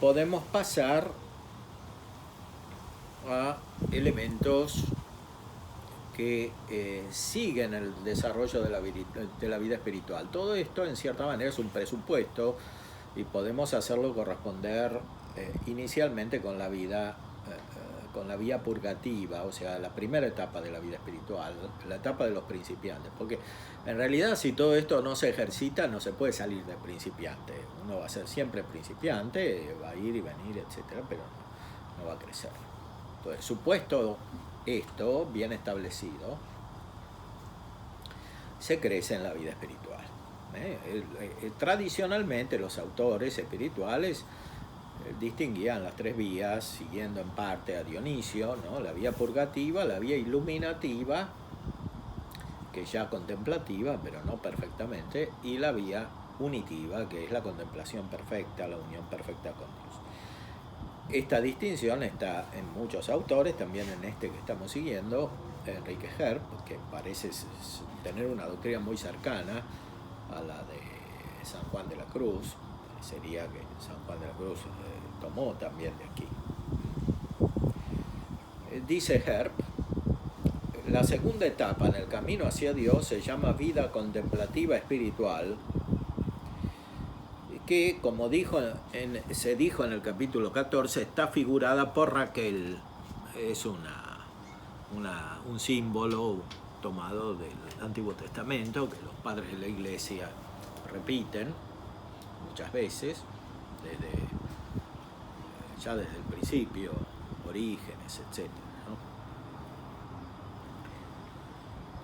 podemos pasar a elementos que siguen el desarrollo de la vida espiritual. Todo esto, en cierta manera, es un presupuesto y podemos hacerlo corresponder inicialmente con la vida, con la vía purgativa, o sea, la primera etapa de la vida espiritual, la etapa de los principiantes. Porque en realidad, si todo esto no se ejercita, no se puede salir de principiante. Uno va a ser siempre principiante, va a ir y venir, etcétera, pero no va a crecer. Entonces, supuesto esto bien establecido, se crece en la vida espiritual. Tradicionalmente los autores espirituales distinguían las tres vías, siguiendo en parte a Dionisio, ¿no? La vía purgativa, la vía iluminativa, que ya contemplativa, pero no perfectamente, y la vía unitiva, que es la contemplación perfecta, la unión perfecta con Dios. Esta distinción está en muchos autores, también en este que estamos siguiendo, Enrique Herb, que parece tener una doctrina muy cercana a la de San Juan de la Cruz. Parecería que San Juan de la Cruz tomó también de aquí. Dice Herb, la segunda etapa en el camino hacia Dios se llama vida contemplativa espiritual, que, como se dijo en el capítulo 14, está figurada por Raquel. Es un símbolo tomado del Antiguo Testamento, que los padres de la Iglesia repiten muchas veces, ya desde el principio, Orígenes, etc.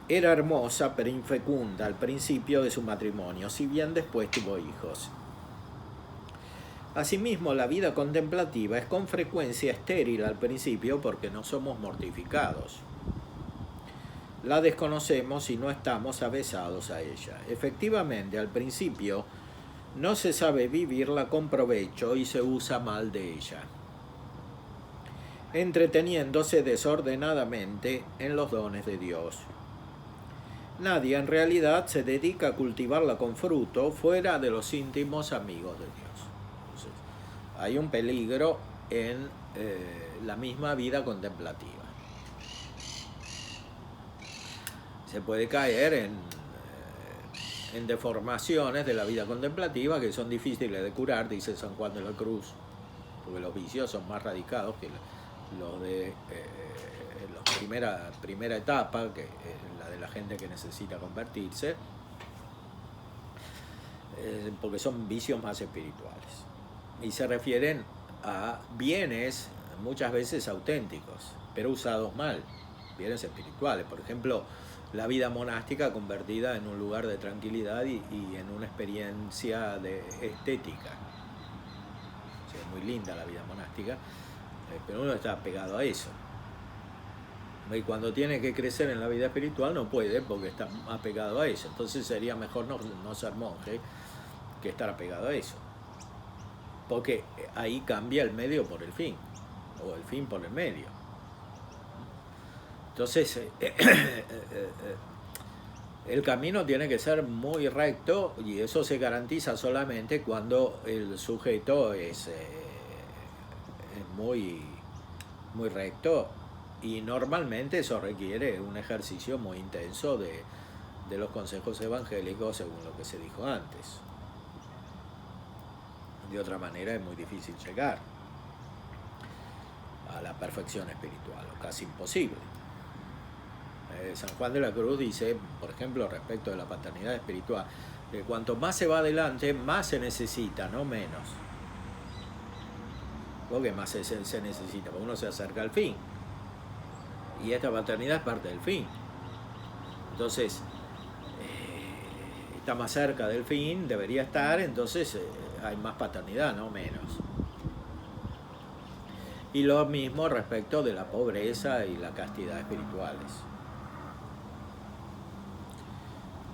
Era hermosa pero infecunda al principio de su matrimonio, si bien después tuvo hijos. Asimismo, la vida contemplativa es con frecuencia estéril al principio porque no somos mortificados. La desconocemos y no estamos avesados a ella. Efectivamente, al principio no se sabe vivirla con provecho y se usa mal de ella, entreteniéndose desordenadamente en los dones de Dios. Nadie en realidad se dedica a cultivarla con fruto fuera de los íntimos amigos de Dios. Entonces, hay un peligro en la misma vida contemplativa. Se puede caer en deformaciones de la vida contemplativa que son difíciles de curar, dice San Juan de la Cruz, porque los vicios son más radicados que los de la primera etapa, que es la de la gente que necesita convertirse, porque son vicios más espirituales y se refieren a bienes muchas veces auténticos, pero usados mal, bienes espirituales. Por ejemplo, la vida monástica convertida en un lugar de tranquilidad y en una experiencia de estética. O sea, es muy linda la vida monástica, pero uno está pegado a eso. Y cuando tiene que crecer en la vida espiritual no puede porque está apegado a eso. Entonces sería mejor no ser monje que estar apegado a eso. Porque ahí cambia el medio por el fin, o el fin por el medio. Entonces, el camino tiene que ser muy recto y eso se garantiza solamente cuando el sujeto es muy, muy recto, y normalmente eso requiere un ejercicio muy intenso de los consejos evangélicos, según lo que se dijo antes. De otra manera es muy difícil llegar a la perfección espiritual, o casi imposible. San Juan de la Cruz dice, por ejemplo, respecto de la paternidad espiritual, que cuanto más se va adelante, más se necesita, no menos. Porque más se necesita, porque uno se acerca al fin. Y esta paternidad es parte del fin. Entonces, está más cerca del fin, debería estar, entonces hay más paternidad, no menos. Y lo mismo respecto de la pobreza y la castidad espirituales.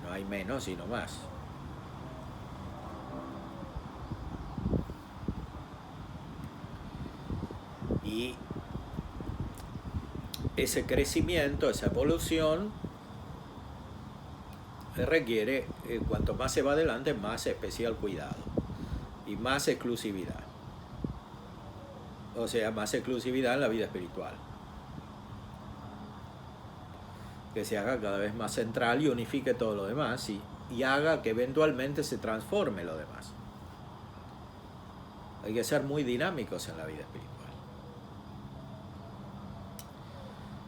No hay menos, sino más. Y ese crecimiento, esa evolución, requiere, cuanto más se va adelante, más especial cuidado y más exclusividad. o sea, más exclusividad en la vida espiritual. Que se haga cada vez más central y unifique todo lo demás y haga que eventualmente se transforme lo demás. Hay que ser muy dinámicos en la vida espiritual.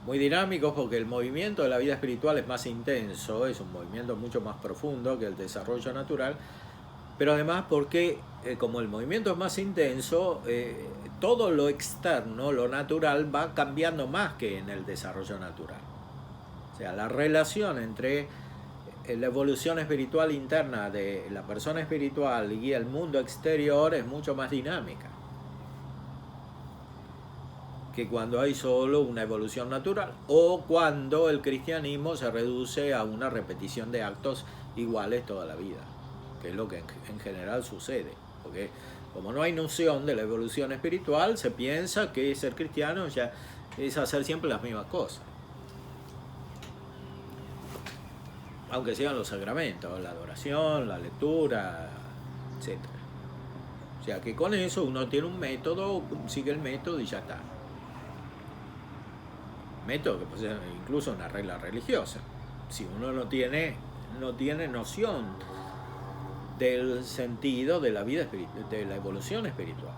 Muy dinámicos porque el movimiento de la vida espiritual es más intenso, es un movimiento mucho más profundo que el desarrollo natural, pero además porque como el movimiento es más intenso, todo lo externo, lo natural, va cambiando más que en el desarrollo natural. O sea, la relación entre la evolución espiritual interna de la persona espiritual y el mundo exterior es mucho más dinámica que cuando hay solo una evolución natural o cuando el cristianismo se reduce a una repetición de actos iguales toda la vida, que es lo que en general sucede, porque como no hay noción de la evolución espiritual, se piensa que ser cristiano ya es hacer siempre las mismas cosas, aunque sean los sacramentos, la adoración, la lectura, etc. O sea que con eso uno tiene un método, sigue el método y ya está. Método que puede ser incluso una regla religiosa. Si uno no tiene noción del sentido de la vida de la evolución espiritual.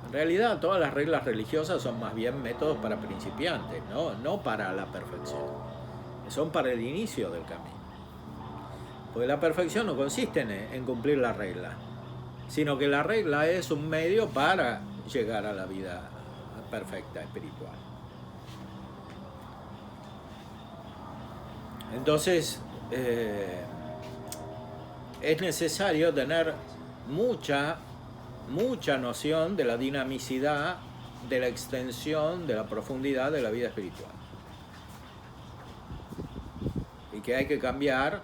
En realidad todas las reglas religiosas son más bien métodos para principiantes, no para la perfección. Son para el inicio del camino. Porque la perfección no consiste en cumplir la regla, sino que la regla es un medio para llegar a la vida perfecta espiritual. Entonces, es necesario tener mucha noción de la dinamicidad, de la extensión, de la profundidad de la vida espiritual. Y que hay que cambiar,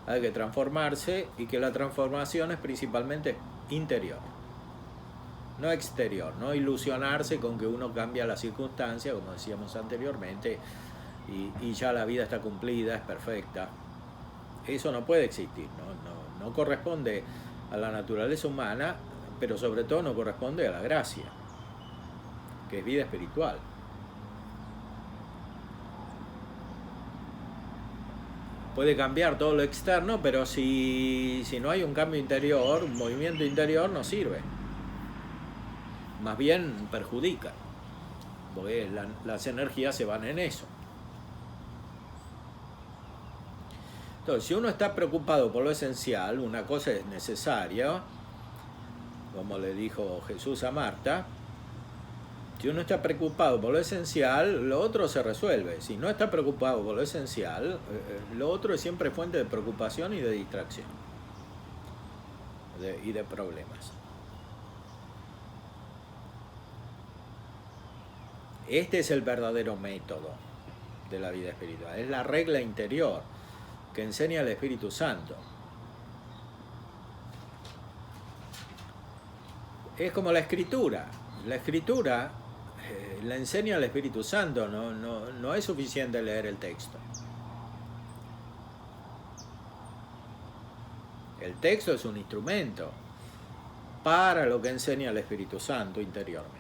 hay que transformarse, y que la transformación es principalmente interior, no exterior, no ilusionarse con que uno cambia las circunstancias, como decíamos anteriormente, y ya la vida está cumplida, es perfecta. Eso no puede existir, no corresponde a la naturaleza humana, pero sobre todo no corresponde a la gracia, que es vida espiritual. Puede cambiar todo lo externo, pero si no hay un cambio interior, un movimiento interior, no sirve. Más bien perjudica, porque las energías se van en eso. Entonces, si uno está preocupado por lo esencial, una cosa es necesaria, como le dijo Jesús a Marta. Si uno está preocupado por lo esencial, lo otro se resuelve. Si no está preocupado por lo esencial, lo otro es siempre fuente de preocupación y de distracción y de problemas. Este es el verdadero método de la vida espiritual. Es la regla interior que enseña el Espíritu Santo. Es como la escritura. La escritura la enseña el Espíritu Santo, no es suficiente leer el texto. El texto es un instrumento para lo que enseña el Espíritu Santo interiormente.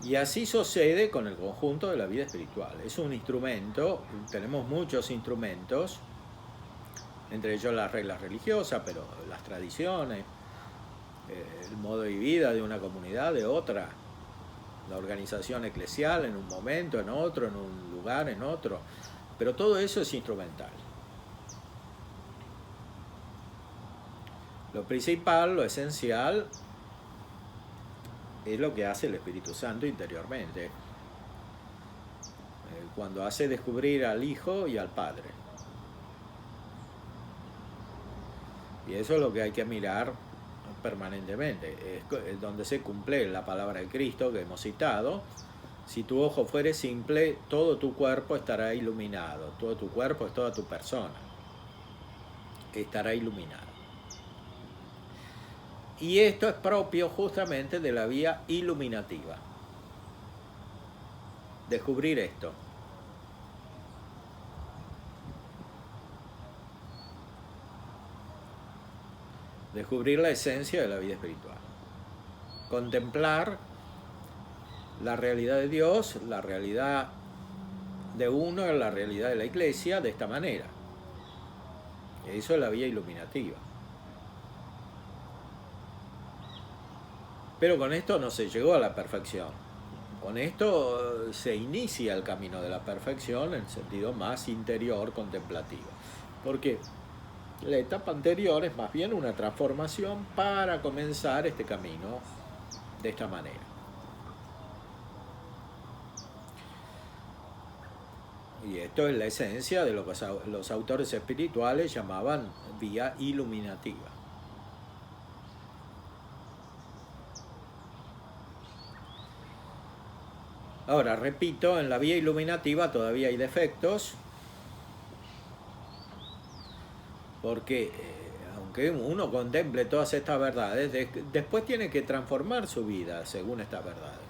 Y así sucede con el conjunto de la vida espiritual. Es un instrumento, tenemos muchos instrumentos, entre ellos las reglas religiosas, pero las tradiciones, el modo de vida de una comunidad, de otra, la organización eclesial en un momento, en otro, en un lugar, en otro, pero todo eso es instrumental. Lo principal, lo esencial, es lo que hace el Espíritu Santo interiormente, cuando hace descubrir al Hijo y al Padre. Y eso es lo que hay que mirar permanentemente, es donde se cumple la palabra de Cristo que hemos citado: si tu ojo fuere simple, todo tu cuerpo estará iluminado. Todo tu cuerpo es toda tu persona, estará iluminado. Y esto es propio justamente de la vía iluminativa. Descubrir esto. Descubrir la esencia de la vida espiritual. contemplar la realidad de Dios, la realidad de uno, la realidad de la iglesia de esta manera. Eso es la vía iluminativa. Pero con esto no se llegó a la perfección. Con esto se inicia el camino de la perfección en sentido más interior, contemplativo. Porque la etapa anterior es más bien una transformación para comenzar este camino de esta manera. Y esto es la esencia de lo que los autores espirituales llamaban vía iluminativa. Ahora, repito, en la vía iluminativa todavía hay defectos, porque aunque uno contemple todas estas verdades, después tiene que transformar su vida según estas verdades.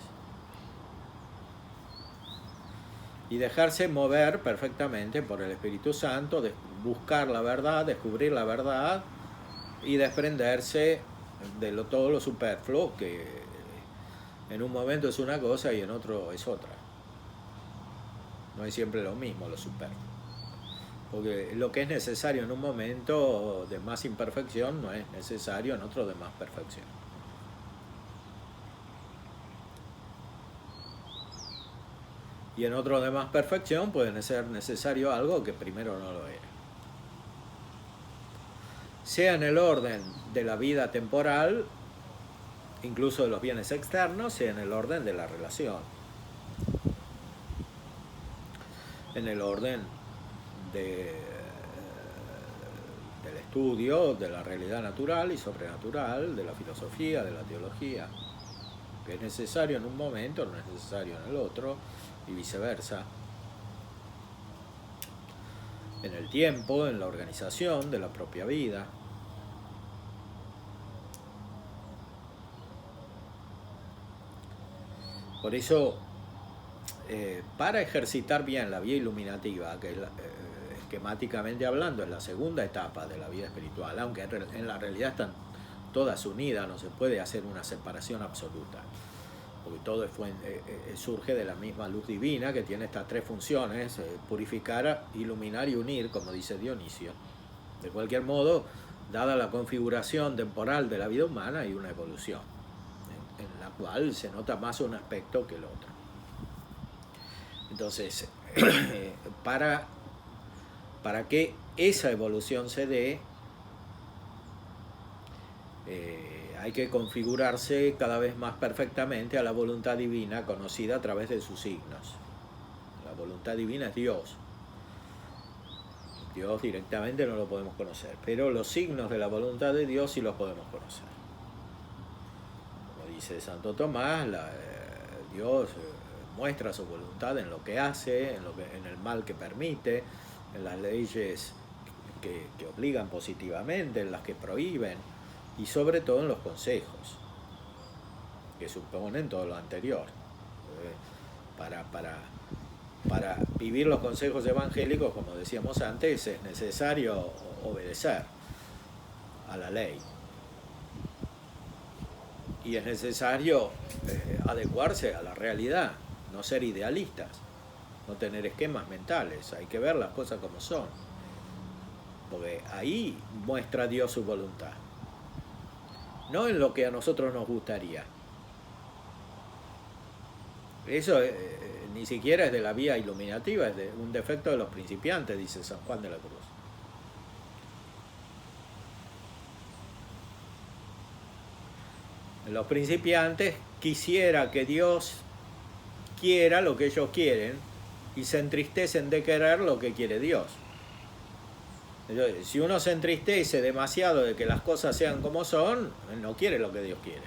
Y dejarse mover perfectamente por el Espíritu Santo, buscar la verdad, descubrir la verdad y desprenderse de todo lo superfluo, que en un momento es una cosa y en otro es otra. No es siempre lo mismo lo superfluo. Porque lo que es necesario en un momento de más imperfección no es necesario en otro de más perfección. Y en otro de más perfección puede ser necesario algo que primero no lo era. Sea en el orden de la vida temporal, incluso de los bienes externos, sea en el orden de la relación. En el orden del estudio de la realidad natural y sobrenatural, de la filosofía, de la teología. Que es necesario en un momento, no es necesario en el otro, y viceversa. En el tiempo, en la organización de la propia vida. Por eso, para ejercitar bien la vía iluminativa, que esquemáticamente hablando es la segunda etapa de la vida espiritual, aunque en la realidad están todas unidas, no se puede hacer una separación absoluta, porque todo surge de la misma luz divina que tiene estas tres funciones: purificar, iluminar y unir, como dice Dionisio. De cualquier modo, dada la configuración temporal de la vida humana, hay una evolución en la cual se nota más un aspecto que el otro. Entonces, para que esa evolución se dé, hay que configurarse cada vez más perfectamente a la voluntad divina conocida a través de sus signos. La voluntad divina es Dios. Dios directamente no lo podemos conocer, pero los signos de la voluntad de Dios sí los podemos conocer. Como dice Santo Tomás, Dios muestra su voluntad en lo que hace, en el mal que permite, en las leyes que obligan positivamente, en las que prohíben, y sobre todo en los consejos, que suponen todo lo anterior. Para vivir los consejos evangélicos, como decíamos antes, es necesario obedecer a la ley. Y es necesario adecuarse a la realidad, no ser idealistas, no tener esquemas mentales, hay que ver las cosas como son. Porque ahí muestra Dios su voluntad, no en lo que a nosotros nos gustaría. Eso ni siquiera es de la vía iluminativa, es de un defecto de los principiantes, dice San Juan de la Cruz. Los principiantes quisiera que Dios quiera lo que ellos quieren y se entristecen de querer lo que quiere Dios. Entonces, si uno se entristece demasiado de que las cosas sean como son, no quiere lo que Dios quiere.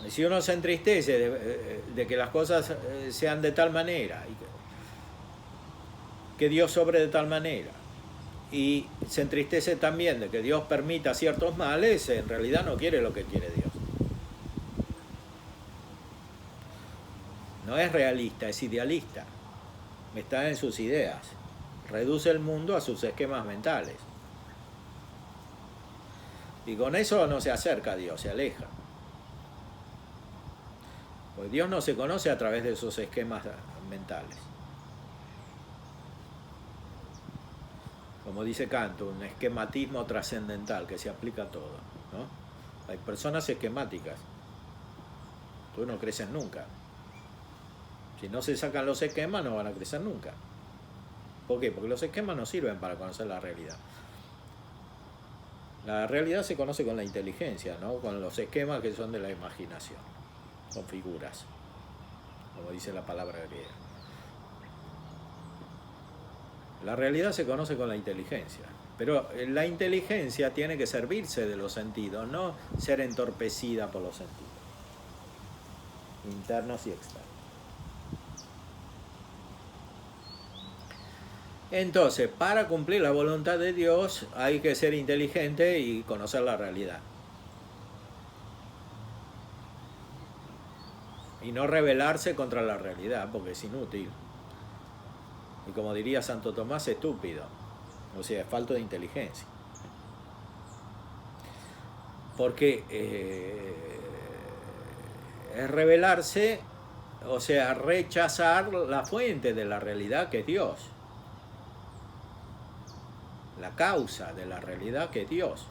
Si uno se entristece de que las cosas sean de tal manera, que Dios sobre de tal manera, y se entristece también de que Dios permita ciertos males, en realidad no quiere lo que quiere Dios. No es realista, es idealista. Está en sus ideas. Reduce el mundo a sus esquemas mentales. Y con eso no se acerca a Dios, se aleja. Pues Dios no se conoce a través de esos esquemas mentales. Como dice Kant, un esquematismo trascendental que se aplica a todo, ¿no? Hay personas esquemáticas. Tú no creces nunca. Si no se sacan los esquemas, no van a crecer nunca. ¿Por qué? Porque los esquemas no sirven para conocer la realidad. La realidad se conoce con la inteligencia, ¿no? Con los esquemas que son de la imaginación, con figuras, como dice la palabra griega. La realidad se conoce con la inteligencia, pero la inteligencia tiene que servirse de los sentidos, no ser entorpecida por los sentidos, internos y externos. Entonces, para cumplir la voluntad de Dios hay que ser inteligente y conocer la realidad. Y no rebelarse contra la realidad, porque es inútil. Y como diría Santo Tomás, estúpido. O sea, es falta de inteligencia. Porque es rebelarse, o sea, rechazar la fuente de la realidad que es Dios. La causa de la realidad que es Dios.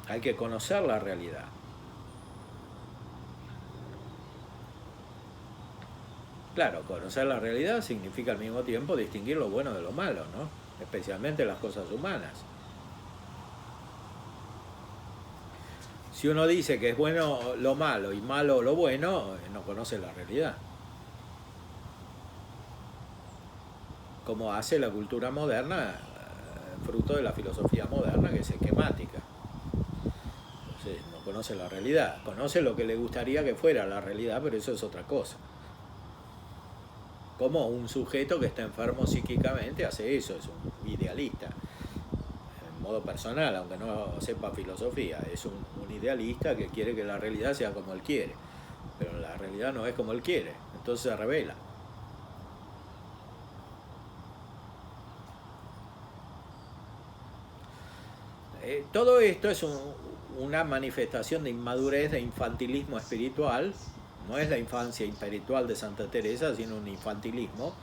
Hay que conocer la realidad. Claro, conocer la realidad significa al mismo tiempo distinguir lo bueno de lo malo, ¿no? Especialmente las cosas humanas. Si uno dice que es bueno lo malo y malo lo bueno, no conoce la realidad. Como hace la cultura moderna, fruto de la filosofía moderna, que es esquemática. Entonces, no conoce la realidad. Conoce lo que le gustaría que fuera la realidad, pero eso es otra cosa. Como un sujeto que está enfermo psíquicamente hace eso, es un idealista. En modo personal, aunque no sepa filosofía, es un idealista que quiere que la realidad sea como él quiere, pero la realidad no es como él quiere, entonces se revela. Todo esto es una manifestación de inmadurez, de infantilismo espiritual. No es la infancia espiritual de Santa Teresa, sino un infantilismo.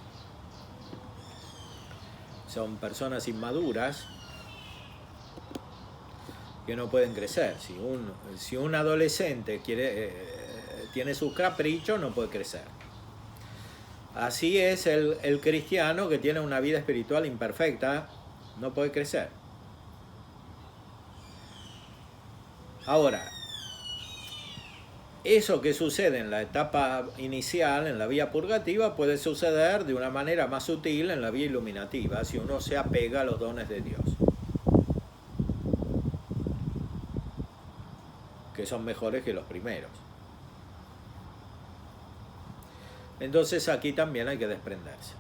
Son personas inmaduras que no pueden crecer. Si un adolescente tiene sus caprichos, no puede crecer. Así es el cristiano que tiene una vida espiritual imperfecta, no puede crecer. Ahora, eso que sucede en la etapa inicial, en la vía purgativa, puede suceder de una manera más sutil en la vía iluminativa, si uno se apega a los dones de Dios, que son mejores que los primeros. Entonces aquí también hay que desprenderse.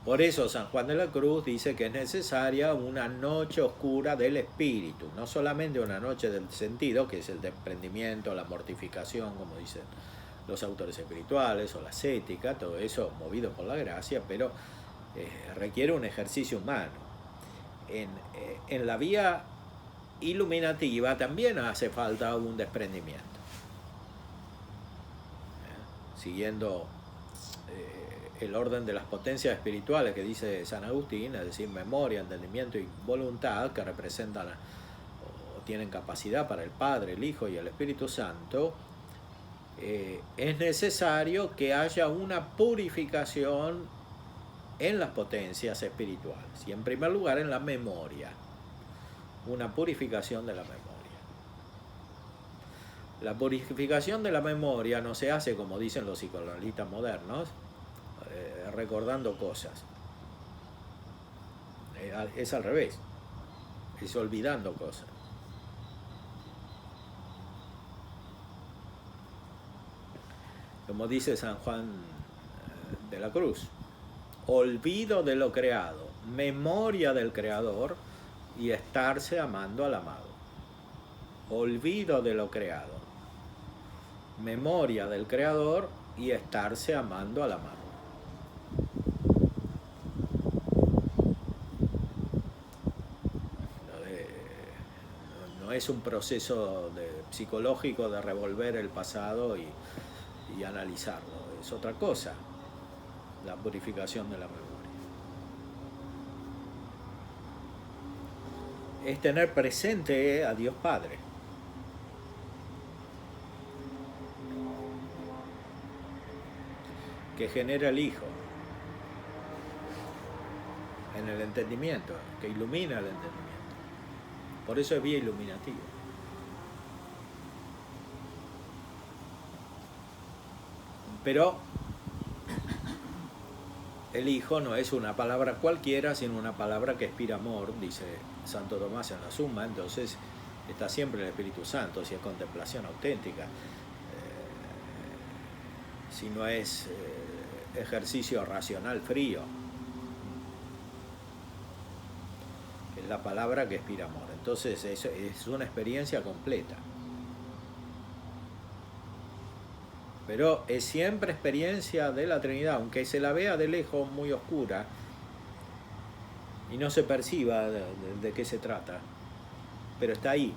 Por eso San Juan de la Cruz dice que es necesaria una noche oscura del espíritu, no solamente una noche del sentido, que es el desprendimiento, la mortificación, como dicen los autores espirituales, o la ascética, todo eso movido por la gracia, pero requiere un ejercicio humano. En la vía iluminativa también hace falta un desprendimiento. Siguiendo el orden de las potencias espirituales que dice San Agustín, es decir, memoria, entendimiento y voluntad, que representan o tienen capacidad para el Padre, el Hijo y el Espíritu Santo, es necesario que haya una purificación en las potencias espirituales y en primer lugar en la memoria, una purificación de la memoria. La purificación de la memoria no se hace, como dicen los psicoanalistas modernos, recordando cosas. Es al revés, es olvidando cosas. Como dice San Juan de la Cruz, olvido de lo creado, memoria del Creador y estarse amando al amado. Olvido de lo creado, memoria del Creador y estarse amando a la mano. No es un proceso psicológico de revolver el pasado y analizarlo, es otra cosa, la purificación de la memoria. Es tener presente a Dios Padre. Que genera el Hijo en el entendimiento, que ilumina el entendimiento. Por eso es vía iluminativa. Pero el Hijo no es una palabra cualquiera, sino una palabra que expira amor, dice Santo Tomás en la Suma. Entonces está siempre el Espíritu Santo, si es contemplación auténtica, si no es ejercicio racional frío. Es la palabra que expira amor. Entonces es una experiencia completa. Pero es siempre experiencia de la Trinidad, aunque se la vea de lejos muy oscura y no se perciba de qué se trata. Pero está ahí,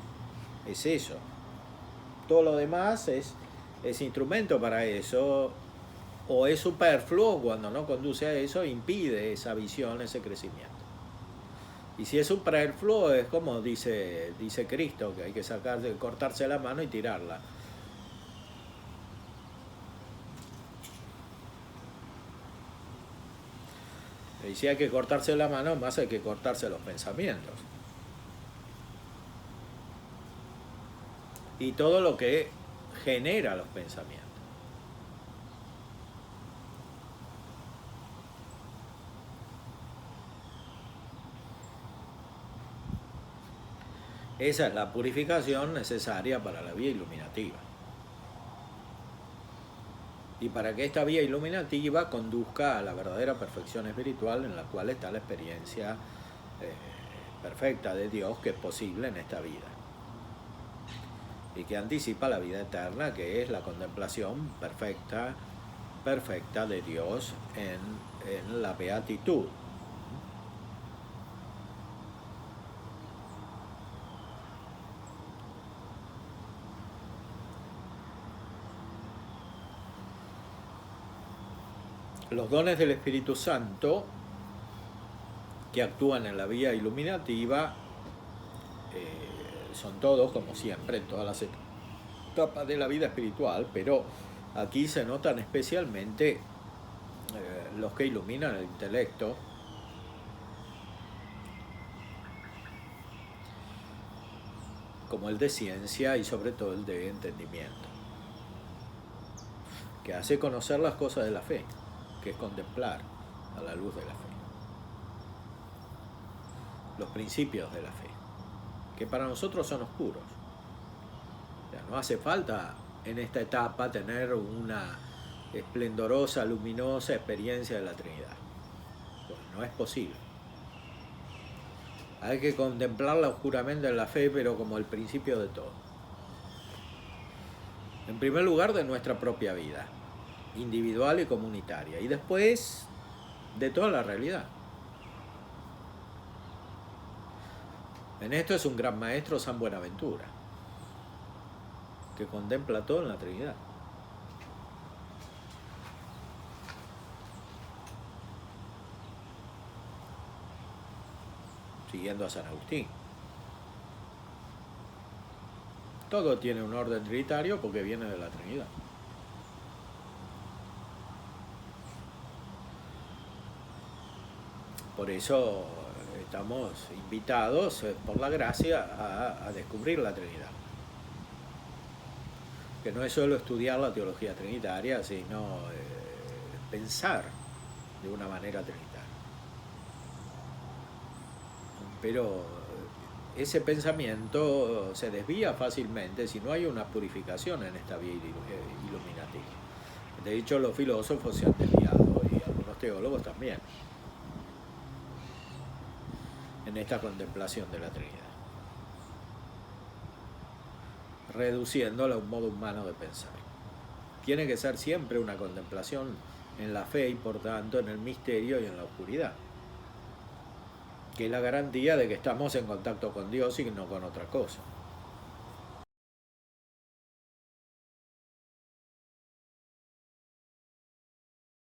es eso. Todo lo demás es instrumento para eso, o es superfluo cuando no conduce a eso, impide esa visión, ese crecimiento. Y si es superfluo, es como dice Cristo, que hay que cortarse la mano y tirarla. Y si hay que cortarse la mano, más hay que cortarse los pensamientos. Y todo lo que genera los pensamientos. Esa es la purificación necesaria para la vía iluminativa. Y para que esta vía iluminativa conduzca a la verdadera perfección espiritual, en la cual está la experiencia perfecta de Dios que es posible en esta vida. Y que anticipa la vida eterna, que es la contemplación perfecta de Dios en la beatitud. Los dones del Espíritu Santo que actúan en la vía iluminativa son todos, como siempre, en todas las etapas de la vida espiritual, pero aquí se notan especialmente los que iluminan el intelecto, como el de ciencia y sobre todo el de entendimiento, que hace conocer las cosas de la fe, que es contemplar a la luz de la fe los principios de la fe, que para nosotros son oscuros. O sea, no hace falta en esta etapa tener una esplendorosa, luminosa experiencia de la Trinidad. Pues no es posible. Hay que contemplarla oscuramente en la fe, pero como el principio de todo. En primer lugar, de nuestra propia vida, individual y comunitaria, y después de toda la realidad. En esto es un gran maestro San Buenaventura, que contempla todo en la Trinidad. Siguiendo a San Agustín. Todo tiene un orden trinitario porque viene de la Trinidad. Por eso estamos invitados por la gracia a descubrir la Trinidad. Que no es solo estudiar la teología trinitaria, sino pensar de una manera trinitaria. Pero ese pensamiento se desvía fácilmente si no hay una purificación en esta vía iluminativa. De hecho, los filósofos se han desviado y algunos teólogos también en esta contemplación de la Trinidad, reduciéndola a un modo humano de pensar. tiene que ser siempre una contemplación en la fe y por tanto en el misterio y en la oscuridad, que es la garantía de que estamos en contacto con Dios y no con otra cosa.